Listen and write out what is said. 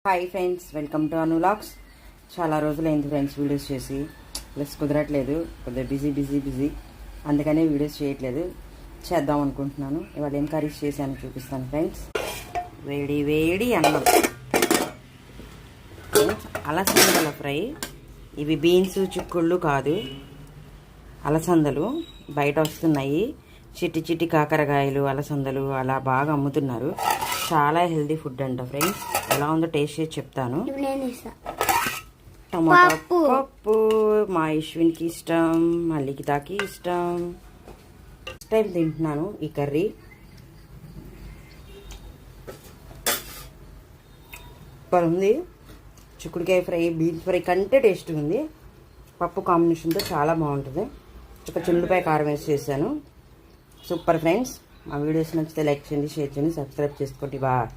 Hi friends, welcome to Anu vlogs. చాలా రోజులైంది friends videos చేసి, ప్లస్ కుదరట్లేదు, కొద్దిగా బిజీ, అందుకనే వీడియోస్ చేయట్లేదు. చేద్దాం అనుకుంటున్నాను. ఇవాళ ఏం కర్రీస్ చేశాను చూపిస్తాను ఫ్రెండ్స్. వేడి అన్నం ఫ్రెండ్స్. అలసందల ఫ్రై. ఇవి బీన్స్ చిక్కుళ్ళు కాదు, అలసందలు బయట వస్తున్నాయి. చిట్టి కాకరకాయలు, అలసందలు అలా బాగా అమ్ముతున్నారు. చాలా హెల్దీ ఫుడ్ అంట ఫ్రెండ్స్. ఎలా ఉందో టేస్ట్ చేసి చెప్తాను. టమాటా పప్పు మా యశ్విన్కి ఇష్టం, మల్లికితాకి ఇష్టం. ఫస్ట్ టైం తింటున్నాను ఈ కర్రీ. సూపర్ ఉంది. చిక్కుడుకాయ ఫ్రై, బీన్స్ ఫ్రై కంటే టేస్ట్ ఉంది. పప్పు కాంబినేషన్తో చాలా బాగుంటుంది. ఒక చిల్లుపాయ కారం వేసి చేశాను. Super friends. మా వీడియోస్ నచ్చితే లైక్ చేయండి, షేర్ చేయండి, సబ్స్క్రైబ్ చేసుకోండి. బాయ్.